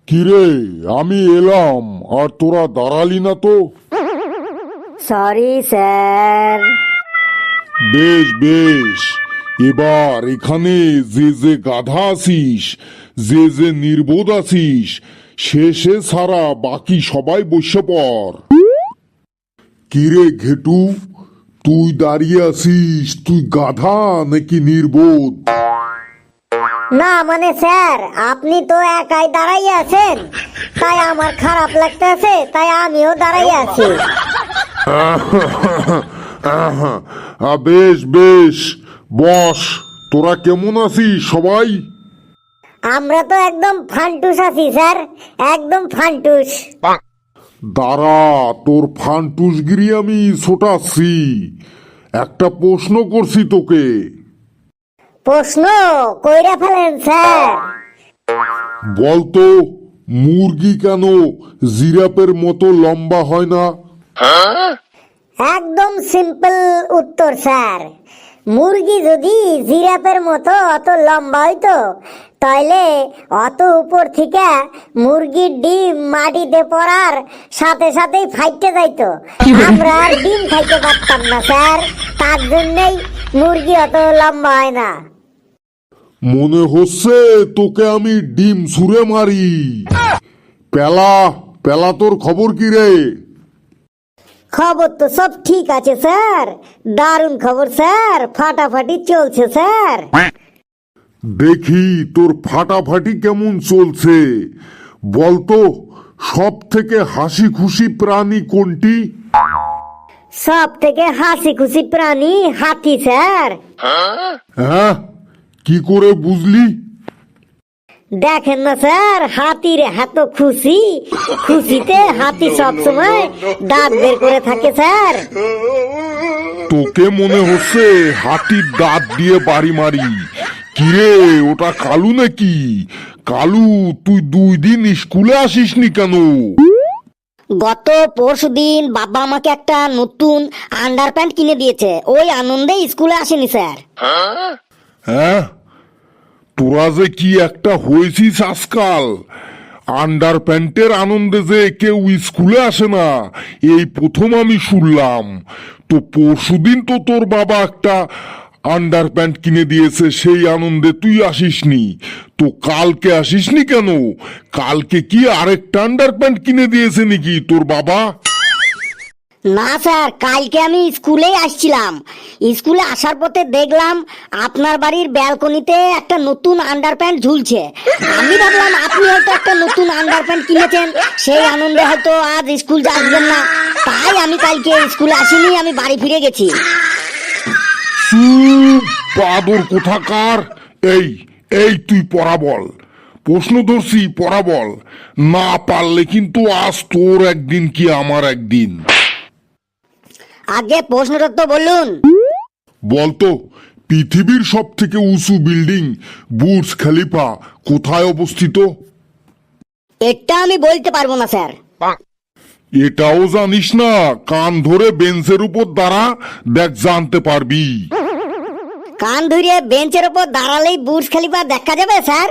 কিরে, আমি এলাম আর তোরা দাঁড়ালি না তো? Sorry sir. বেশ বেশ, এবার এখানে যে যে গাধা আছিস, যে যে নির্বোধ আছিস, শেষে সারা বাকি সবাই বসে পড়। কিরে ঘেটু, তুই দাঁড়িয়ে আছিস, তুই গাধা নাকি নির্বোধ? না মানে স্যার, আপনি তো একাই দাঁড়াই আছেন, তাই আমার খারাপ লাগতেছে, তাই আমিও দাঁড়াই আছি। বেশ বেশ, বস। তোরা কেমন আছিস সবাই? আমরা তো একদম ফান্টুস আছি স্যার, একদম ফান্টুস। দাঁড়া, তোর ফান্টুসগিরি আমি ছোটাচ্ছি। একটা প্রশ্ন করছি তোকে। প্রশ্ন কইরা ফেলেন স্যার। বলতো, মুরগি কেন জিরাফের মতো লম্বা হয় না? একদম সিম্পল উত্তর স্যার। মুরগি যদি জিরাফের মতো অত লম্বা হইতো, তাইলে অত উপর থেকে মুরগির ডিম মাটিতে পড়ার সাথে সাথেই ফাইটে যাইতো, আমরা আর ডিম খাইতে পারতাম না স্যার। তার জন্যই মুরগি অত লম্বা হয় না। মনে হচ্ছে তোকে আমি ডিম ছুঁড়ে মারি। পেলা পেলা, তোর খবর কি রে? খবর তো সব ঠিক আছে স্যার, দারুণ খবর স্যার, ফাটাফাটি চলছে স্যার। দেখি তোর ফাটাফাটি কেমন চলছে। বলতো, সব থেকে হাসি খুশি প্রাণী কোনটি? সব থেকে হাসি খুশি প্রাণী হাতি স্যার। হ্যাঁ, কি করে বুঝলি? দেখেন না স্যার, হাতির এত খুশি, খুশিতে হাতি সব সময় দাঁত বের করে থাকে স্যার। তোকে মনে হচ্ছে হাতির দাঁত দিয়ে বাড়ি মারি। কিরে, ওটা কালু নাকি? কালু, তুই 2 দিন স্কুলে আসিসনি কেন? গত পরশুদিন বাবা আমাকে একটা নতুন আন্ডার প্যান্ট কিনে দিয়েছে, ওই আনন্দে স্কুলে আসেনি স্যার। হ্যাঁ, তোরা যে কি একটা হয়েছিস আজকাল। আন্ডার প্যান্টের আনন্দে যে কেউ স্কুলে আসে না, এই প্রথম আমি শুনলাম। তো পরশুদিন তো তোর বাবা একটা আন্ডার প্যান্ট কিনে দিয়েছে, সেই আনন্দে তুই আসিসনি। তো কালকে আসিসনি কেন? কালকে কি আরেকটা আন্ডার প্যান্ট কিনে দিয়েছে নাকি তোর বাবা? না স্যার, কালকে আমি স্কুলেই আসছিলাম, স্কুলে আসার পথে দেখলাম আপনার বাড়ির ব্যালকনিতে একটা নতুন আন্ডার প্যান্ট ঝুলছে। আমি ভাবলাম আপনি হয়তো একটা নতুন আন্ডার প্যান্ট কিনেছেন, সেই আনন্দে হয়তো আজ স্কুল আসবেন না, তাই আমি কালকে স্কুলে আসিনি, আমি বাড়ি ফিরে গেছি। চুপ, বাদর কোথাকার। এই এই তুই পড়া বল। প্রশ্ন ধরছি, পড়া বল। না পারলে কিন্তু আজ তোর একদিন কি আমার একদিন। আগে প্রশ্নটা তো বলুন। বলতো, পৃথিবীর সব থেকে উঁচু বিল্ডিং বুর্জ খলিফা কোথায় অবস্থিত? এটা আমি বলতে পারবো না স্যার। এটাও জানিস না? কান ধরে বেঞ্চের উপর দাঁড়া, দেখ জানতে পারবি। কান ধরিয়ে বেঞ্চের উপর দাঁড়ালেই বুর্জ খলিফা দেখা যাবে স্যার?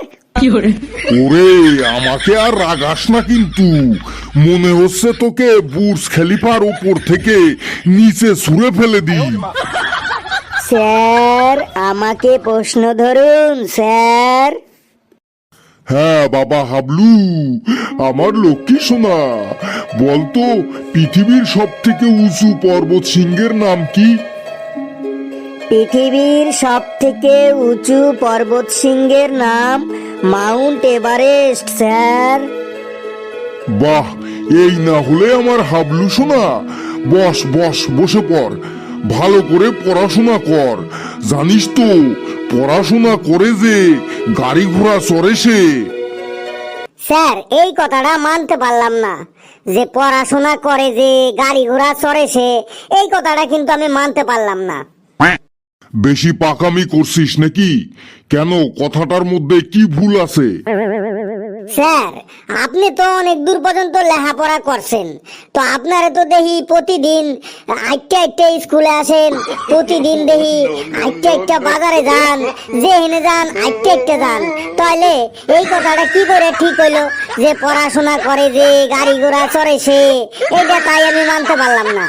ওরে, আমাকে আর রাগাস না কিন্তু। মনে হচ্ছে তোকে বুর্জ খলিফার উপর থেকে নিচে ছুঁড়ে ফেলে দি। স্যার আমাকে প্রশ্ন ধরুন স্যার। হ্যাঁ বাবা হাবলু, আমার লক্ষ্মী সোনা, বলতো পৃথিবীর সব থেকে উঁচু পর্বত শৃঙ্গের নাম কি? পৃথিবীর সব থেকে উঁচু পর্বত শৃঙ্গের নাম মাউন্ট এভারেস্ট স্যার। বাহ, এই না হলে আমার হাবলু সোনা। বস বস, বসে পড়। ভালো করে পড়াশোনা কর। জানিস তো, পড়াশোনা করে যে গাড়ি ঘোড়া চড়ে সে। স্যার এই কথাটা মানতে পারলাম না, যে পড়াশোনা করে যে গাড়ি ঘোড়া চড়ে সে, এই কথাটা কিন্তু আমি মানতে পারলাম না। বেশি পাকামি করছিস নাকি? কেন, কথাটার মধ্যে কি ভুল আছে? স্যার, আপনি তো অনেক দূর পর্যন্ত লেখাপড়া করছেন, তো আপনারা তো দেখি প্রতিদিন আটটা আটটা স্কুলে আসেন, প্রতিদিন দেখি আটটা আটটা বাজারে যান, যেখানে যান আটটা আটটা যান, তাহলে এই কথাটা কি করে ঠিক হইলো যে পড়াশোনা করে যে গাড়ি ঘোড়া চড়ে সে? এটা তাই আমি মানতে পারলাম না।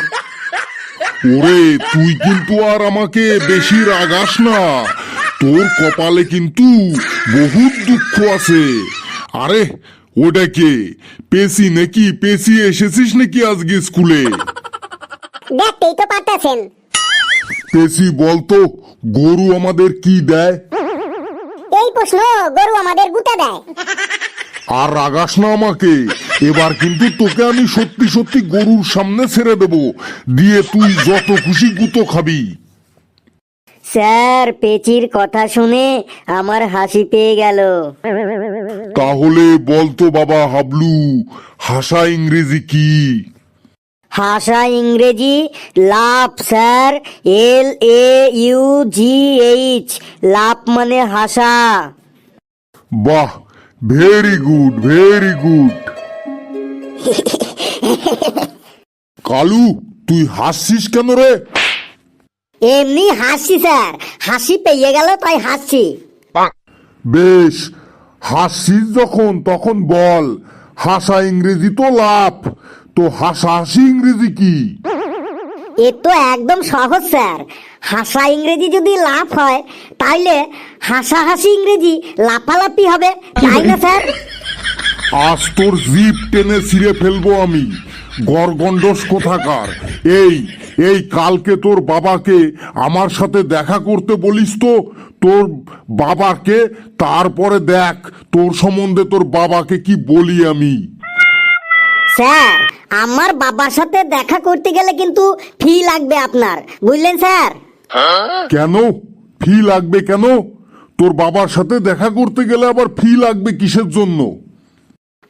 ওরে তুই কিন্তু আর আমাকে বেশি রাগাস না, তোর কপালে কিন্তু বহুত দুঃখ আছে। আরে ওটা কে, পেশি নাকি? পেশি এসেছিস নাকি আজকে স্কুলে? দেখতেই তো পারতেছেন। পেশি বলতো গরু আমাদের কি দেয়? এই প্রশ্ন গরু আমাদের গুতা দেয়। আর রাগাস না আমাকে, এবার কিন্তু তোকে আমি সত্যি সত্যি গরুর সামনে ছেড়ে দেব, দিয়ে তুই যত খুশি গুতো খাবি। স্যার, পেচির কথা শুনে আমার হাসি পেয়ে গেল। তাহলে বলতো বাবা হাবলু, হাসা ইংরেজি কি? হাসা ইংরেজি লাফ স্যার, LAUGH, লাফ মানে হাসা। বাহ, very good very good. Kalu তুই হাসছিস কেন রে? এমনি হাসছি স্যার, হাসি পেয়ে গেল তাই হাসছি। বেশ, হাসছিস যখন তখন বল, হাসা ইংরেজি তো লাভ, তো হাসাহাসি ইংরেজি কি? এ তো একদম সহজ স্যার, হাসা ইংরেজি যদি লাফ হয় তাইলে হাসাহাসি ইংরেজি লাফালাফি হবে, তাই না স্যার? আজ তোর জিপ টেনে ছিঁড়ে ফেলবো আমি, গরগন্ডস কোথাকার। এই এই কালকে তোর বাবাকে আমার সাথে দেখা করতে বলিস তো, তোর বাবাকে, তারপরে দেখ তোর সম্বন্ধে তোর বাবাকে কি বলি আমি। স্যার, আমার বাবার সাথে দেখা করতে গেলে কিন্তু ফি লাগবে আপনার, বুঝলেন স্যার? কেন ফি লাগবে কেন? তোর বাবার সাথে দেখা করতে গেলে আবার ফি লাগবে কিসের জন্য?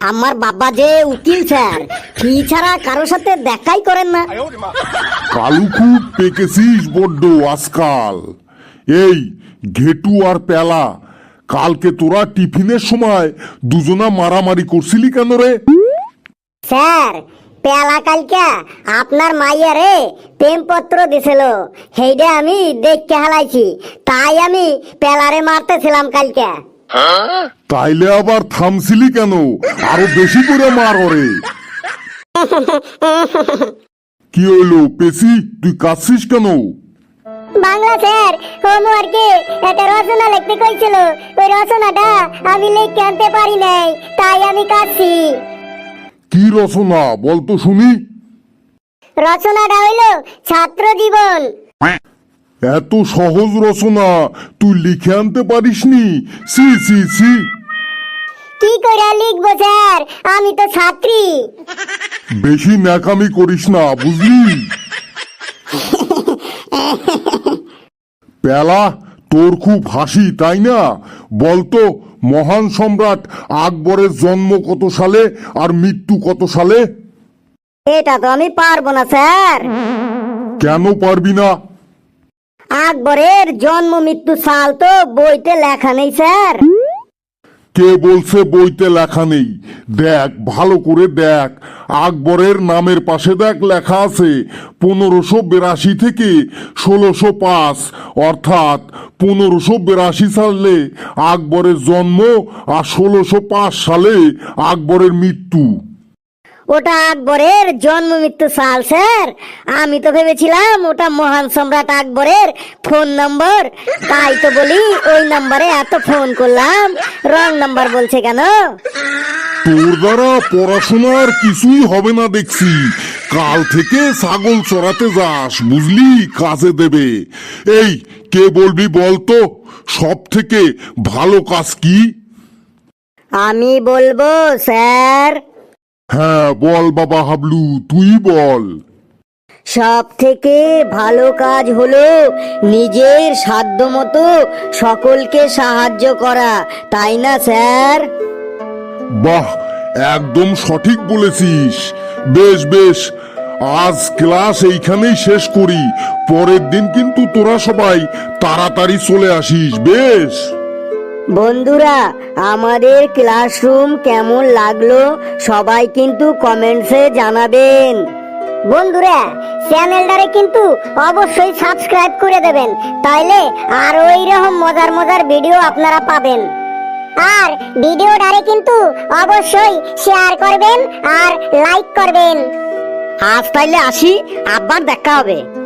আমার বাবা যে উকিল স্যার, ফি ছাড়া কারোর সাথে দেখাই করেন না। কালু খুব পেকেছিস বড্ড আজকাল। এই ঘেটু আর পেলা, কালকে তোরা টিফিনের সময় দুজনা মারামারি করছিলি কেন রে? স্যার, পেলা কালকে আপনার মাইয়ারে প্রেমপত্র দিছিল, সেইটা আমি দেখতে হালাইছি, তাই আমি পেলারে মারতেছিলাম কালকে। তাইলে আবার থামছিলি কেন? আরো বেশি করে মার ওরে। কি হইলো পেশি, তুই কাঁদছিস কেন? বাংলা স্যার, হোমওয়ার্কে একটা রচনা লিখতে কইছিল, ওই রচনাটা আমি লিখতে আনতে পারি নাই, তাই আমি কাঁদছি। কি রচনা বলতো শুনি? রচনাটা হইল ছাত্র জীবন। এত সহজ রচনা তুই লিখে আনতে পারিসনি? C C C. কি করে লিখবো স্যার, আমি তো ছাত্রী। বেশি ন্যাকামি করিস না বুঝলি? পেলা, তোর খুব হাসি তাই না? বলতো মহান সম্রাট আকবরের জন্ম কত সালে আর মৃত্যু কত সালে? এটা তো আমি পারবো না স্যার। কেন পারবি না? আকবরের জন্ম মৃত্যু সাল তো বইতে লেখা নেই স্যার। কে বলছে বইতে লেখা নেই? দেখ ভালো করে দেখ, আকবরের নামের পাশে দেখ লেখা আছে 1582 থেকে 1605, অর্থাৎ 1582 সালে আকবরের জন্ম আর 1605 সালে আকবরের মৃত্যু। ওটা আকবরের জন্ম মৃত্যু সাল স্যার, আমি তো ভেবেছিলাম ওটা মহান সম্রাট আকবরের ফোন নম্বর, তাই তো বলি ওই নম্বরে এত ফোন করলাম, রং নাম্বার বলছে কেন? তোর দ্বারা পড়াশোনার কিছুই হবে না দেখছি, কাল থেকে ছাগল চড়াতে যাস বুঝলি, কাজে দেবে। এই কে বলবি বলতো, সব থেকে ভালো কাজ কি? আমি বলবো স্যার। হ্যাঁ বল বাবা হাবলু, তুই বল। সব থেকে ভালো কাজ হলো নিজের সাধ্যমতো সকলকে সাহায্য করা, তাই না স্যার? বাহ, একদম সঠিক বলেছিস। বেশ বেশ, আজ ক্লাস এইখানেই শেষ করি, পরের দিন কিন্তু তোরা সবাই তাড়াতাড়ি চলে আসিস। বেশ। বন্ধুরা, আমাদের ক্লাসরুম কেমন লাগলো সবাই কিন্তু কমেন্টসে জানাবেন। বন্ধুরা, চ্যানেলটারে কিন্তু অবশ্যই সাবস্ক্রাইব করে দেবেন, তাইলে আরো এইরকম মজার মজার ভিডিও আপনারা পাবেন। আর ভিডিওটারে কিন্তু অবশ্যই শেয়ার করবেন আর লাইক করবেন। আজ তাইলে আসি, আবার দেখা হবে।